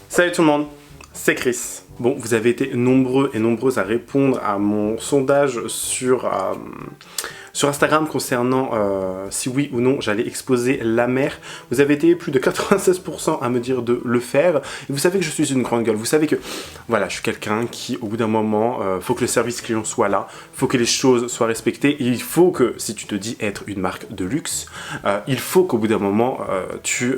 Salut tout le monde, c'est Chris. Bon, vous avez été nombreux et nombreuses à répondre à mon sondage sur Instagram concernant si oui ou non j'allais exposer la mer. Vous avez été plus de 96% à me dire de le faire. Et vous savez que je suis une grande gueule. Vous savez que voilà, je suis quelqu'un qui, au bout d'un moment, faut que le service client soit là, faut que les choses soient respectées. Et il faut que, si tu te dis être une marque de luxe, il faut qu'au bout d'un moment, tu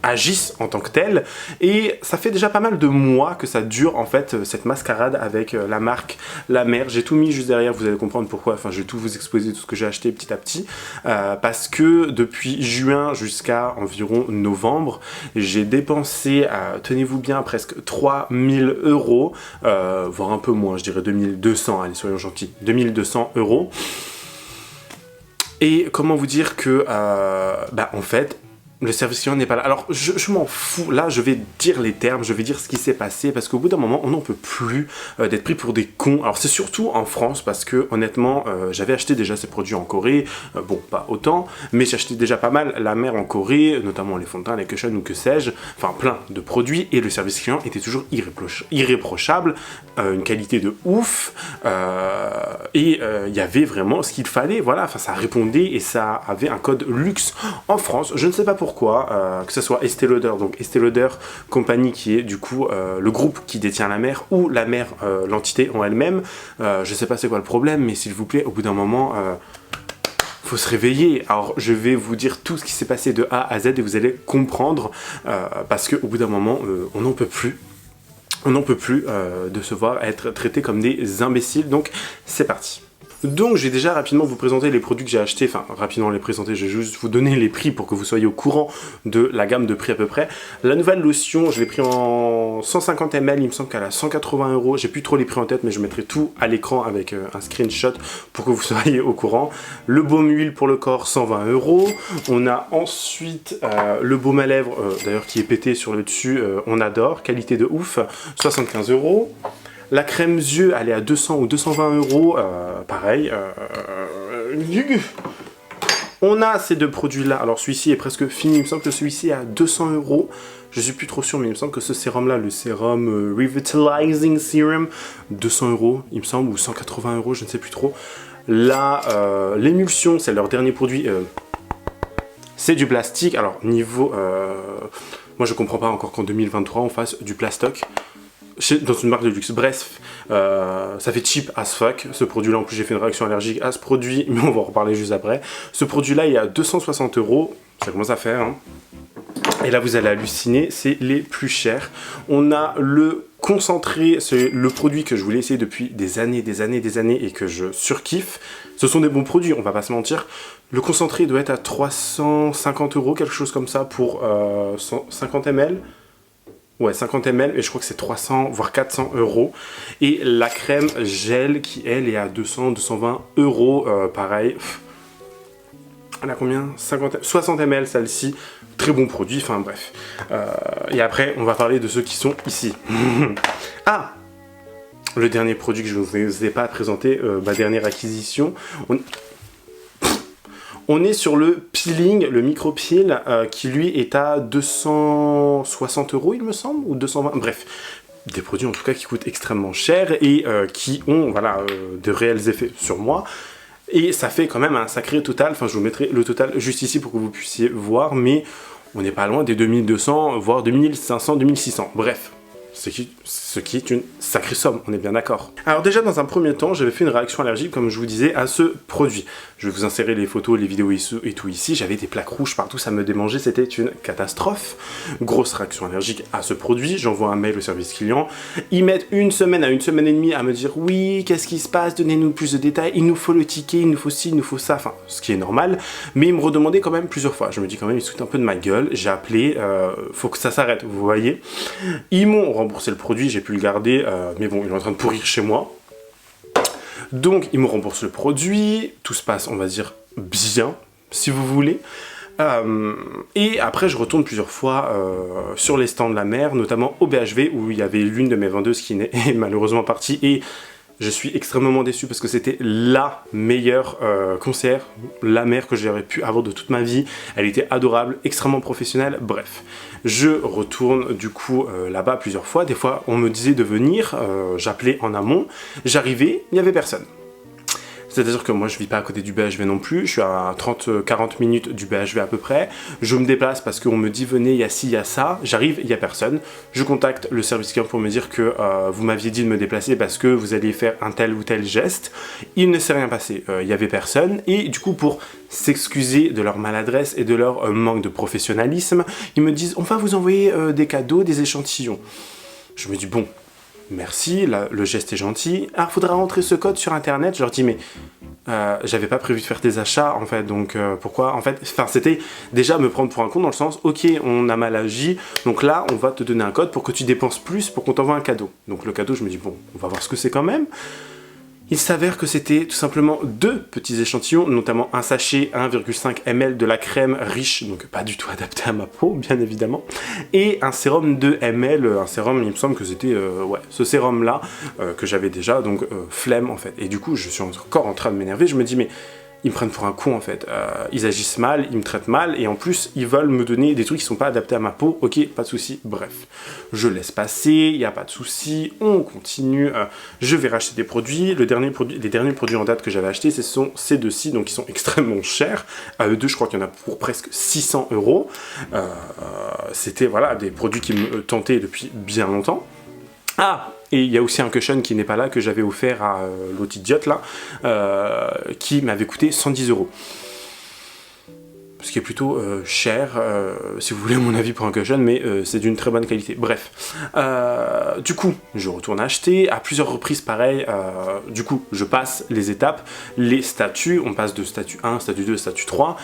agissent en tant que tel, et ça fait déjà pas mal de mois que ça dure en fait cette mascarade avec la marque La Mer. J'ai tout mis juste derrière, vous allez comprendre pourquoi, enfin je vais tout vous exposer, tout ce que j'ai acheté petit à petit, parce que depuis juin jusqu'à environ novembre, j'ai dépensé, tenez-vous bien, presque 3000 €, voire un peu moins, je dirais 2200, allez soyons gentils, 2200 €. Et comment vous dire que, en fait, le service client n'est pas là. Alors, je m'en fous. Là, je vais dire les termes, je vais dire ce qui s'est passé, parce qu'au bout d'un moment, on n'en peut plus d'être pris pour des cons. Alors, c'est surtout en France, parce que, honnêtement, j'avais acheté déjà ces produits en Corée. Bon, pas autant, mais j'ai acheté déjà pas mal La Mer en Corée, notamment les fonds de teint, les cushions ou que sais-je. Enfin, plein de produits, et le service client était toujours irréprochable, une qualité de ouf, et il y avait vraiment ce qu'il fallait. Voilà, enfin, ça répondait, et ça avait un code luxe en France. Je ne sais pas pourquoi, que ce soit Estée Lauder, donc Estée Lauder compagnie qui est du coup le groupe qui détient La Mer, ou La Mer l'entité en elle-même, je sais pas c'est quoi le problème, mais s'il vous plaît, au bout d'un moment, faut se réveiller. Alors je vais vous dire tout ce qui s'est passé de A à Z et vous allez comprendre, parce qu'au bout d'un moment, on n'en peut plus. On n'en peut plus de se voir être traités comme des imbéciles, donc c'est parti. Donc je vais déjà rapidement vous présenter les produits que j'ai achetés, enfin rapidement les présenter, je vais juste vous donner les prix pour que vous soyez au courant de la gamme de prix à peu près. La nouvelle lotion, je l'ai pris en 150 ml, il me semble qu'elle a 180 €, j'ai plus trop les prix en tête mais je mettrai tout à l'écran avec un screenshot pour que vous soyez au courant. Le baume huile pour le corps, 120 €. On a ensuite le baume à lèvres, d'ailleurs qui est pété sur le dessus, on adore, qualité de ouf, 75 €. La crème yeux, elle est à 200 ou 220 €, pareil. On a ces deux produits-là. Alors celui-ci est presque fini, il me semble que celui-ci est à 200 €. Je suis plus trop sûr, mais il me semble que ce sérum-là, le sérum Revitalizing Serum, 200 €, il me semble, ou 180 €, je ne sais plus trop. Là, l'émulsion, c'est leur dernier produit. C'est du plastique. Alors niveau... moi je comprends pas encore qu'en 2023 on fasse du plastoc dans une marque de luxe. Bref, ça fait cheap as fuck ce produit là. En plus j'ai fait une réaction allergique à ce produit, mais on va en reparler juste après. Ce produit là il est à 260 €, ça commence à faire hein. Et là vous allez halluciner, c'est les plus chers. On a le concentré, c'est le produit que je voulais essayer depuis des années et que je surkiffe. Ce sont des bons produits, on va pas se mentir. Le concentré doit être à 350 €, quelque chose comme ça pour 50 ml. Ouais, 50 ml, et je crois que c'est 300 voire 400 €. Et la crème gel qui elle est à 200-220 €, pareil. Elle a combien 60 ml celle-ci, très bon produit, enfin bref. Et après on va parler de ceux qui sont ici. Ah, le dernier produit que je ne vous ai pas présenté, ma dernière acquisition. On est sur le peeling, le micro-peel, qui lui est à 260 € il me semble, ou 220, bref. Des produits en tout cas qui coûtent extrêmement cher et qui ont voilà, de réels effets sur moi. Et ça fait quand même un sacré total, enfin je vous mettrai le total juste ici pour que vous puissiez voir, mais on n'est pas loin des 2200, voire 2500, 2600, bref. Ce qui est une sacrée somme, on est bien d'accord. Alors déjà dans un premier temps, j'avais fait une réaction allergique, comme je vous disais, à ce produit. Je vais vous insérer les photos, les vidéos et tout ici. J'avais des plaques rouges partout, ça me démangeait, c'était une catastrophe. Grosse réaction allergique à ce produit. J'envoie un mail au service client. Ils mettent une semaine à une semaine et demie à me dire oui, qu'est-ce qui se passe, donnez-nous plus de détails, il nous faut le ticket, il nous faut ci, il nous faut ça, enfin ce qui est normal. Mais ils me redemandaient quand même plusieurs fois. Je me dis quand même, ils se foutent un peu de ma gueule. J'ai appelé, faut que ça s'arrête, vous voyez. Ils m'ont remboursé le produit, j'ai pu le garder, mais bon, il est en train de pourrir chez moi. Donc, ils me remboursent le produit, tout se passe, on va dire, bien, si vous voulez. Et après, je retourne plusieurs fois sur les stands de La Mer, notamment au BHV, où il y avait l'une de mes vendeuses qui est malheureusement partie, et Je suis extrêmement déçu parce que c'était la meilleure conseillère, la meilleure que j'aurais pu avoir de toute ma vie. Elle était adorable, extrêmement professionnelle, bref. Je retourne du coup là-bas plusieurs fois. Des fois, on me disait de venir, j'appelais en amont. J'arrivais, il n'y avait personne. C'est-à-dire que moi je vis pas à côté du BHV non plus, je suis à 30-40 minutes du BHV à peu près, je me déplace parce qu'on me dit venez, il y a ci, il y a ça, j'arrive, il y a personne, je contacte le service client pour me dire que vous m'aviez dit de me déplacer parce que vous alliez faire un tel ou tel geste, il ne s'est rien passé, il y avait personne, et du coup pour s'excuser de leur maladresse et de leur manque de professionnalisme, ils me disent on va vous envoyer des cadeaux, des échantillons. Je me dis bon, merci, le geste est gentil. Ah, faudra rentrer ce code sur internet. Je leur dis mais j'avais pas prévu de faire des achats en fait, donc pourquoi en fait, enfin c'était déjà me prendre pour un con dans le sens ok on a mal agi, donc là on va te donner un code pour que tu dépenses plus pour qu'on t'envoie un cadeau. Donc le cadeau je me dis bon on va voir ce que c'est quand même. Il s'avère que c'était tout simplement 2 petits échantillons, notamment un sachet 1,5 ml de la crème riche, donc pas du tout adapté à ma peau, bien évidemment, et un sérum 2 ml, un sérum, il me semble que c'était, ouais, ce sérum-là, que j'avais déjà, donc flemme en fait. Et du coup, je suis encore en train de m'énerver, je me dis, mais ils me prennent pour un con en fait, ils agissent mal, ils me traitent mal, et en plus, ils veulent me donner des trucs qui sont pas adaptés à ma peau, ok, pas de souci, bref. Je laisse passer, il n'y a pas de souci, on continue, je vais racheter des produits, les derniers produits en date que j'avais achetés, ce sont ces deux-ci, donc ils sont extrêmement chers, à eux deux, je crois qu'il y en a pour presque 600 €, c'était voilà, des produits qui me tentaient depuis bien longtemps. Ah, et il y a aussi un cushion qui n'est pas là, que j'avais offert à l'autre idiote là, qui m'avait coûté 110 €. Ce qui est plutôt cher, si vous voulez mon avis pour un cushion, mais c'est d'une très bonne qualité. Bref, du coup, je retourne acheter, à plusieurs reprises pareil, du coup, je passe les étapes, les statuts, on passe de statut 1, statut 2, statut 3,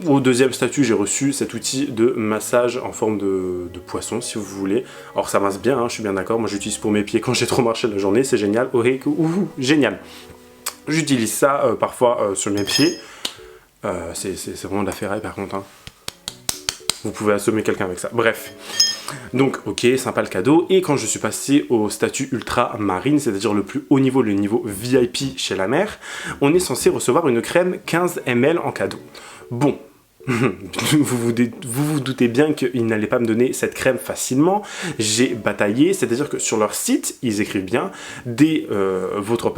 au deuxième statut, j'ai reçu cet outil de massage en forme de poisson, si vous voulez. Alors ça masse bien, hein, je suis bien d'accord. Moi, j'utilise pour mes pieds quand j'ai trop marché la journée, c'est génial. Génial. J'utilise ça parfois sur mes pieds. C'est vraiment de la ferraille par contre. Hein. Vous pouvez assommer quelqu'un avec ça. Bref. Donc, ok, sympa le cadeau. Et quand je suis passé au statut ultra marine, c'est-à-dire le plus haut niveau, le niveau VIP chez la mer, on est censé recevoir une crème 15 ml en cadeau. Bon. vous vous doutez bien qu'ils n'allaient pas me donner cette crème facilement. J'ai bataillé, c'est-à-dire que sur leur site, ils écrivent bien dès votre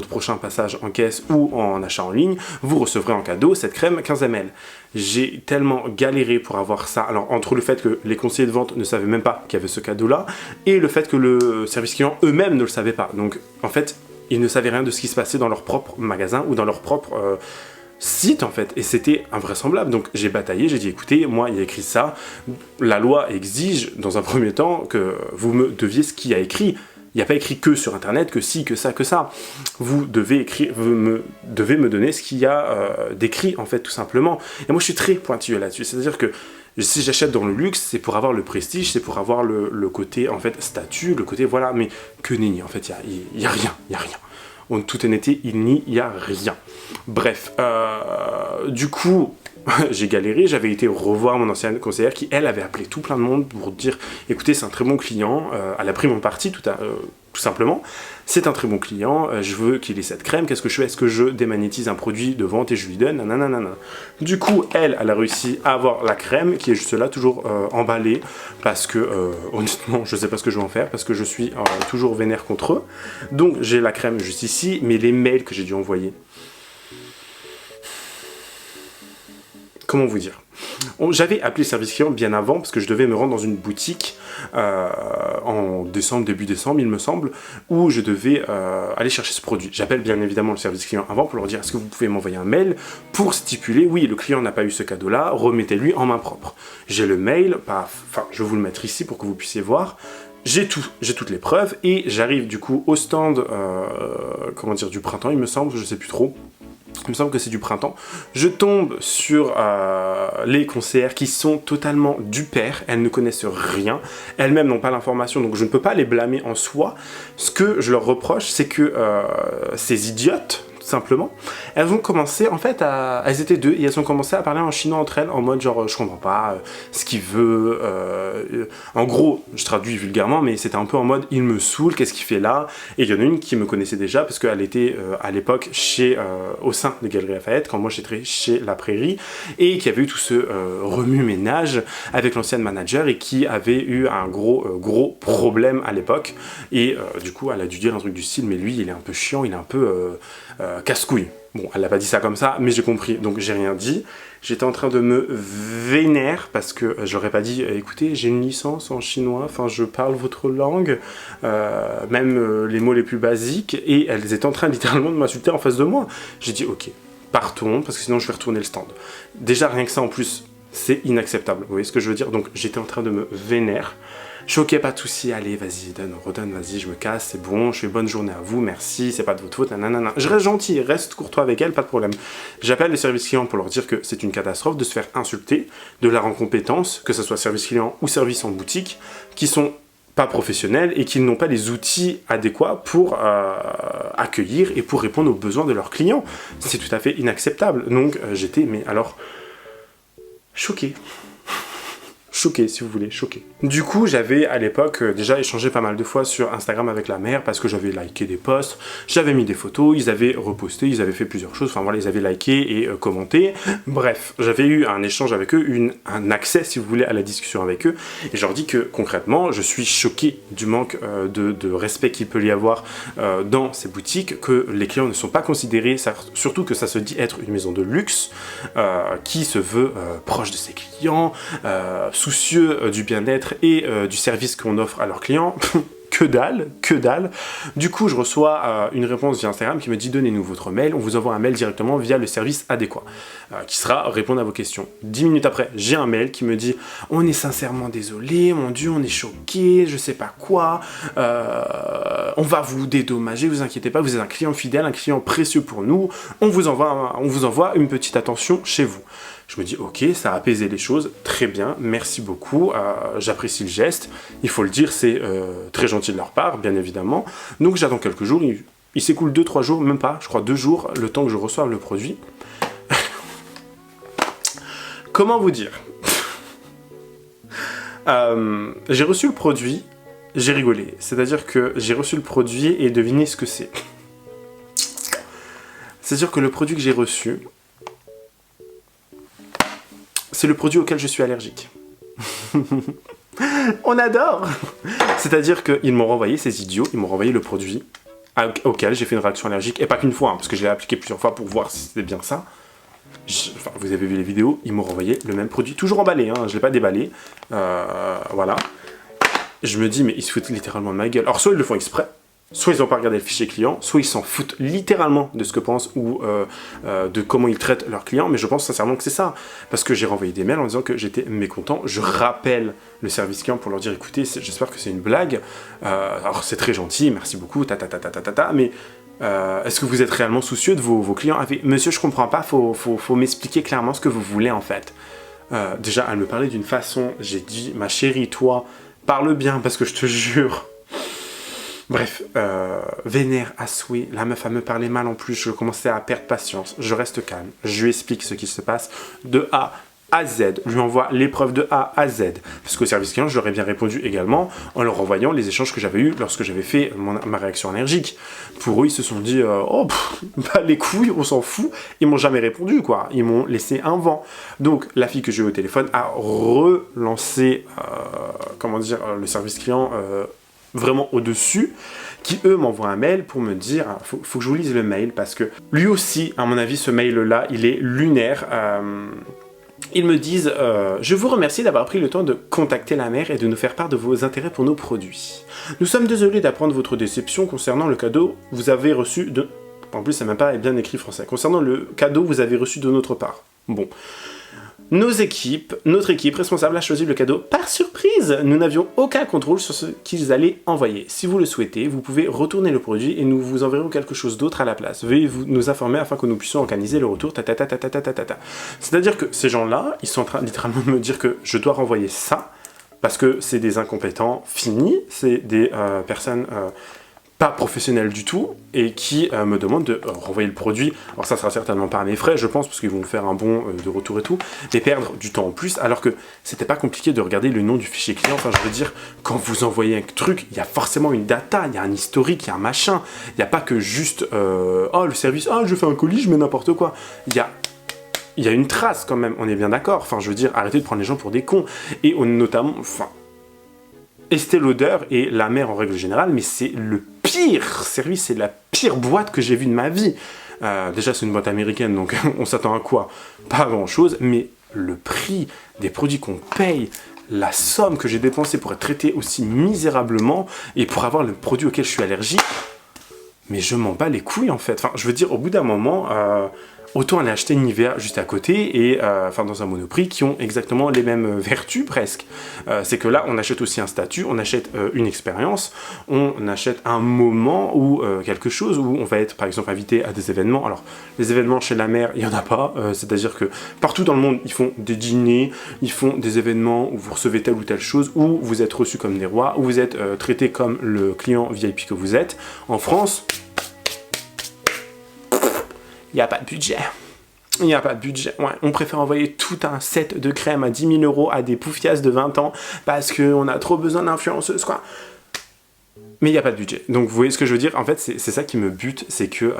prochain passage en caisse ou en achat en ligne, vous recevrez en cadeau cette crème 15 ml. J'ai tellement galéré pour avoir ça. Alors entre le fait que les conseillers de vente ne savaient même pas qu'il y avait ce cadeau-là et le fait que le service client eux-mêmes ne le savaient pas. Donc en fait, ils ne savaient rien de ce qui se passait dans leur propre magasin ou dans leur propre site en fait, et c'était invraisemblable. Donc j'ai bataillé, j'ai dit écoutez, moi il y a écrit ça, la loi exige dans un premier temps que vous me deviez ce qu'il y a écrit. Il n'y a pas écrit que sur internet, que si, que ça, que ça. Vous devez me donner ce qu'il y a d'écrit en fait, tout simplement. Et moi je suis très pointilleux là-dessus, c'est-à-dire que si j'achète dans le luxe, c'est pour avoir le prestige, c'est pour avoir le côté en fait statut, le côté voilà, mais que nenni, en fait il y a rien, il y a rien. En toute honnêteté, il n'y a rien. Bref, du coup, j'ai galéré, j'avais été revoir mon ancienne conseillère qui, elle, avait appelé tout plein de monde pour dire « Écoutez, c'est un très bon client, elle a pris mon parti tout simplement, c'est un très bon client, je veux qu'il ait cette crème, qu'est-ce que je fais? Est-ce que je démagnétise un produit de vente et je lui donne ?» Nanana. Du coup, elle a réussi à avoir la crème qui est juste là, toujours emballée, parce que, honnêtement, je sais pas ce que je vais en faire, parce que je suis toujours vénère contre eux. Donc, j'ai la crème juste ici, mais les mails que j'ai dû envoyer... Comment vous dire? J'avais appelé le service client bien avant parce que je devais me rendre dans une boutique en décembre, début décembre il me semble, où je devais aller chercher ce produit. J'appelle bien évidemment le service client avant pour leur dire est-ce que vous pouvez m'envoyer un mail pour stipuler oui le client n'a pas eu ce cadeau là, remettez-lui en main propre. J'ai le mail, enfin je vais vous le mettre ici pour que vous puissiez voir. J'ai toutes les preuves et j'arrive du coup au stand comment dire, du printemps il me semble, je sais plus trop. Il me semble que c'est du printemps. Je tombe sur les conseillères qui sont totalement du père. Elles ne connaissent rien. Elles-mêmes n'ont pas l'information, donc je ne peux pas les blâmer en soi. Ce que je leur reproche, c'est que ces idiotes, simplement. Elles ont commencé, en fait, elles étaient deux, et elles ont commencé à parler en chinois entre elles, en mode genre, je comprends pas ce qu'il veut. En gros, je traduis vulgairement, mais c'était un peu en mode, il me saoule, qu'est-ce qu'il fait là? Et il y en a une qui me connaissait déjà, parce qu'elle était à l'époque au sein des Galeries Lafayette, quand moi j'étais chez La Prairie, et qui avait eu tout ce remue-ménage avec l'ancienne manager, et qui avait eu un gros problème à l'époque. Et du coup, elle a dû dire un truc du style, mais lui, il est un peu chiant, il est un peu casse-couille. Bon, elle n'a pas dit ça comme ça, mais j'ai compris, donc j'ai rien dit. J'étais en train de me vénère, parce que j'aurais pas dit, écoutez, j'ai une licence en chinois, enfin, je parle votre langue, même les mots les plus basiques, et elles étaient en train littéralement de m'insulter en face de moi. J'ai dit, ok, partons, parce que sinon je vais retourner le stand. Déjà, rien que ça, en plus, c'est inacceptable, vous voyez ce que je veux dire? Donc, j'étais en train de me vénère. Je suis ok, pas de soucis, allez, vas-y, donne, redonne, vas-y, je me casse, c'est bon, je fais bonne journée à vous, merci, c'est pas de votre faute, nanana. Je reste gentil, reste courtois avec elle, pas de problème. J'appelle les services clients pour leur dire que c'est une catastrophe de se faire insulter, de leur incompétence, que ce soit service client ou service en boutique, qui sont pas professionnels et qui n'ont pas les outils adéquats pour accueillir et pour répondre aux besoins de leurs clients. C'est tout à fait inacceptable. Donc j'étais, mais alors, choqué. Choqué, si vous voulez, choqué. Du coup, j'avais à l'époque déjà échangé pas mal de fois sur Instagram avec la mère parce que j'avais liké des posts, j'avais mis des photos, ils avaient reposté, ils avaient fait plusieurs choses, enfin voilà, ils avaient liké et commenté. Bref, j'avais eu un échange avec eux, un accès, si vous voulez, à la discussion avec eux, et je leur dis que concrètement, je suis choqué du manque de respect qu'il peut y avoir dans ces boutiques, que les clients ne sont pas considérés, surtout que ça se dit être une maison de luxe qui se veut proche de ses clients, soucieux du bien-être et du service qu'on offre à leurs clients. Que dalle. Du coup, je reçois une réponse via Instagram qui me dit « Donnez-nous votre mail, on vous envoie un mail directement via le service adéquat, qui sera répondre à vos questions. » 10 minutes après, j'ai un mail qui me dit « On est sincèrement désolé, mon Dieu, on est choqué, je sais pas quoi, on va vous dédommager, vous inquiétez pas, vous êtes un client fidèle, un client précieux pour nous, on vous envoie une petite attention chez vous. » Je me dis, ok, ça a apaisé les choses, très bien, merci beaucoup, j'apprécie le geste, il faut le dire, c'est très gentil de leur part, bien évidemment. Donc j'attends quelques jours, il s'écoule 2-3 jours, même pas, je crois 2 jours, le temps que je reçoive le produit. Comment vous dire? J'ai reçu le produit, j'ai rigolé, c'est-à-dire que j'ai reçu le produit et devinez ce que c'est. C'est-à-dire que le produit que j'ai reçu, c'est le produit auquel je suis allergique. On adore. C'est-à-dire qu'ils m'ont renvoyé, ces idiots, ils m'ont renvoyé le produit auquel j'ai fait une réaction allergique, et pas qu'une fois, hein, parce que je l'ai appliqué plusieurs fois pour voir si c'était bien ça. Enfin, vous avez vu les vidéos, ils m'ont renvoyé le même produit, toujours emballé, hein, je ne l'ai pas déballé. Voilà. Je me dis, mais ils se foutent littéralement de ma gueule. Alors, soit ils le font exprès, soit ils n'ont pas regardé le fichier client, soit ils s'en foutent littéralement de ce que pensent ou de comment ils traitent leurs clients, mais je pense sincèrement que c'est ça. Parce que j'ai renvoyé des mails en disant que j'étais mécontent, je rappelle le service client pour leur dire, écoutez, j'espère que c'est une blague, alors c'est très gentil, merci beaucoup, mais est-ce que vous êtes réellement soucieux de vos clients? Monsieur, je comprends pas, faut m'expliquer clairement ce que vous voulez en fait. Déjà, elle me parlait d'une façon, j'ai dit, ma chérie, toi, parle bien, parce que je te jure... Bref, vénère à souhait, la meuf a me parler mal en plus, je commençais à perdre patience, je reste calme, je lui explique ce qui se passe de A à Z, je lui envoie l'épreuve de A à Z, parce qu'au service client, je leur ai bien répondu également en leur envoyant les échanges que j'avais eus lorsque j'avais fait ma réaction allergique. Pour eux, ils se sont dit, bah les couilles, on s'en fout, ils m'ont jamais répondu, quoi, ils m'ont laissé un vent. Donc, la fille que j'ai eu au téléphone a relancé, le service client vraiment au-dessus, qui eux m'envoient un mail pour me dire, faut que je vous lise le mail, parce que lui aussi, à mon avis, ce mail-là, il est lunaire. Ils me disent « Je vous remercie d'avoir pris le temps de contacter la mère et de nous faire part de vos intérêts pour nos produits. Nous sommes désolés d'apprendre votre déception concernant le cadeau que vous avez reçu de... » En plus, ça m'a pas bien écrit français. « Concernant le cadeau que vous avez reçu de notre part. » Bon. Notre équipe responsable a choisi le cadeau par surprise. Nous n'avions aucun contrôle sur ce qu'ils allaient envoyer. Si vous le souhaitez, vous pouvez retourner le produit et nous vous enverrons quelque chose d'autre à la place. Veuillez nous informer afin que nous puissions organiser le retour. C'est-à-dire que ces gens-là, ils sont en train littéralement de me dire que je dois renvoyer ça parce que c'est des incompétents finis, c'est des personnes pas professionnels du tout et qui me demandent de renvoyer le produit. Alors ça sera certainement pas à mes frais, je pense, parce qu'ils vont me faire un bon de retour et tout, mais perdre du temps en plus, alors que c'était pas compliqué de regarder le nom du fichier client. Enfin, je veux dire, quand vous envoyez un truc, il y a forcément une data, il y a un historique, il y a un machin. Il n'y a pas que juste oh, le service, ah, je fais un colis, je mets n'importe quoi. Il y a une trace quand même, on est bien d'accord. Enfin, je veux dire, arrêtez de prendre les gens pour des cons. Et notamment, enfin, Estée Lauder et La Mer en règle générale, mais c'est le pire service, c'est la pire boîte que j'ai vue de ma vie. Déjà, c'est une boîte américaine, donc on s'attend à quoi? Pas grand-chose, mais le prix des produits qu'on paye, la somme que j'ai dépensée pour être traité aussi misérablement et pour avoir le produit auquel je suis allergique, mais je m'en bats les couilles en fait. Enfin, je veux dire, au bout d'un moment, autant aller acheter une Nivea juste à côté et enfin dans un Monoprix qui ont exactement les mêmes vertus presque. C'est que là, on achète aussi un statut, on achète une expérience, on achète un moment ou quelque chose où on va être par exemple invité à des événements. Alors, les événements chez La Mer, il n'y en a pas. C'est-à-dire que partout dans le monde, ils font des dîners, ils font des événements où vous recevez telle ou telle chose, où vous êtes reçus comme des rois, où vous êtes traité comme le client VIP que vous êtes. En France, il n'y a pas de budget. Il n'y a pas de budget. Ouais, on préfère envoyer tout un set de crème à 10 000 € à des poufiasses de 20 ans parce qu'on a trop besoin d'influenceuses, quoi. Mais il n'y a pas de budget. Donc vous voyez ce que je veux dire? En fait, c'est ça qui me bute, c'est que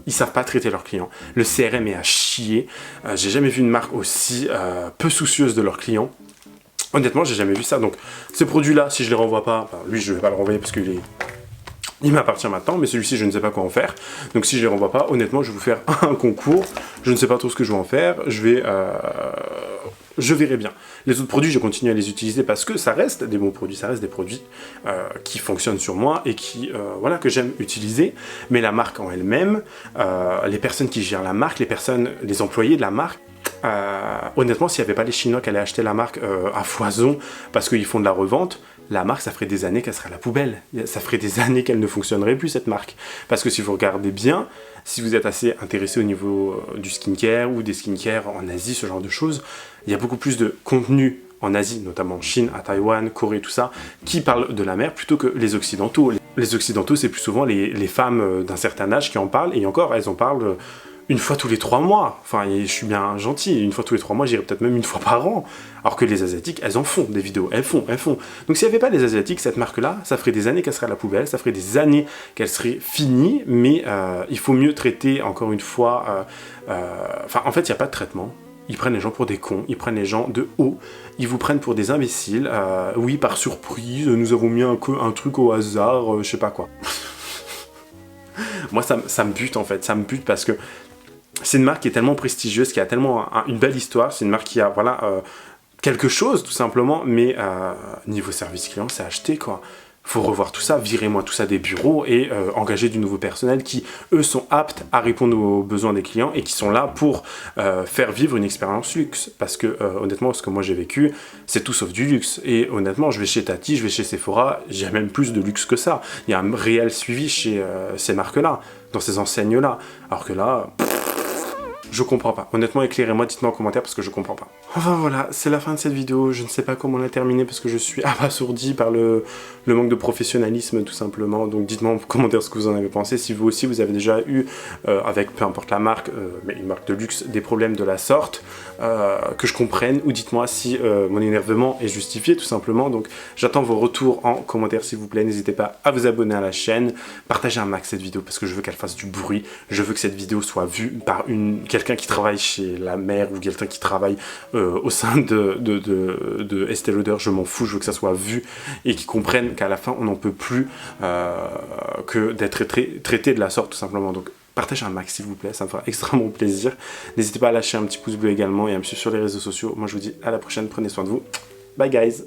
ils savent pas traiter leurs clients. Le CRM est à chier. J'ai jamais vu une marque aussi peu soucieuse de leurs clients. Honnêtement, j'ai jamais vu ça. Donc ce produit-là, si je les renvoie pas, enfin, lui je vais pas le renvoyer parce il m'appartient maintenant, mais celui-ci, je ne sais pas quoi en faire. Donc si je ne les renvoie pas, honnêtement, je vais vous faire un concours. Je ne sais pas trop ce que je vais en faire. Je verrai bien. Les autres produits, je continue à les utiliser parce que ça reste des bons produits. Ça reste des produits qui fonctionnent sur moi et voilà, que j'aime utiliser. Mais la marque en elle-même, les personnes qui gèrent la marque, les employés de la marque, honnêtement, s'il n'y avait pas les Chinois qui allaient acheter la marque à foison parce qu'ils font de la revente, la marque, ça ferait des années qu'elle serait à la poubelle. Ça ferait des années qu'elle ne fonctionnerait plus, cette marque. Parce que si vous regardez bien, si vous êtes assez intéressé au niveau du skincare ou des skincare en Asie, ce genre de choses, il y a beaucoup plus de contenu en Asie, notamment en Chine, à Taïwan, Corée, tout ça, qui parlent de la mer plutôt que les Occidentaux. Les Occidentaux, c'est plus souvent les femmes d'un certain âge qui en parlent, et encore, elles en parlent une fois tous les 3 mois. Enfin, je suis bien gentil, une fois tous les 3 mois, j'irai peut-être même une fois par an. Alors que les Asiatiques, elles en font des vidéos, elles font. Donc s'il n'y avait pas les Asiatiques, cette marque-là, ça ferait des années qu'elle serait à la poubelle, ça ferait des années qu'elle serait finie, mais il faut mieux traiter, encore une fois, enfin, en fait, il n'y a pas de traitement. Ils prennent les gens pour des cons, ils prennent les gens de haut, ils vous prennent pour des imbéciles. Oui, par surprise, nous avons mis un truc au hasard, je sais pas quoi. Moi, ça me bute, en fait, ça me bute parce que c'est une marque qui est tellement prestigieuse, qui a tellement une belle histoire, c'est une marque qui a, voilà, quelque chose, tout simplement, mais niveau service client, c'est acheté, quoi. Faut revoir tout ça, virez-moi tout ça des bureaux et engager du nouveau personnel qui, eux, sont aptes à répondre aux besoins des clients et qui sont là pour faire vivre une expérience luxe. Parce que, honnêtement, ce que moi j'ai vécu, c'est tout sauf du luxe. Et honnêtement, je vais chez Tati, je vais chez Sephora, j'ai même plus de luxe que ça. Il y a un réel suivi chez ces marques-là, dans ces enseignes-là. Alors que là... je comprends pas. Honnêtement, éclairez-moi, dites-moi en commentaire parce que je comprends pas. Enfin voilà, c'est la fin de cette vidéo. Je ne sais pas comment la terminer parce que je suis abasourdi par le manque de professionnalisme tout simplement. Donc dites-moi en commentaire ce que vous en avez pensé. Si vous aussi vous avez déjà eu, avec peu importe la marque, mais une marque de luxe, des problèmes de la sorte, que je comprenne. Ou dites-moi si mon énervement est justifié tout simplement. Donc j'attends vos retours en commentaire s'il vous plaît. N'hésitez pas à vous abonner à la chaîne. Partagez un max cette vidéo parce que je veux qu'elle fasse du bruit. Je veux que cette vidéo soit vue par quelqu'un qui travaille chez La Mer ou quelqu'un qui travaille au sein de Estée Lauder, je m'en fous, je veux que ça soit vu et qu'ils comprennent qu'à la fin on n'en peut plus que d'être traité de la sorte tout simplement. Donc partagez un max s'il vous plaît, ça me fera extrêmement plaisir. N'hésitez pas à lâcher un petit pouce bleu également et à me suivre sur les réseaux sociaux. Moi je vous dis à la prochaine, prenez soin de vous. Bye guys.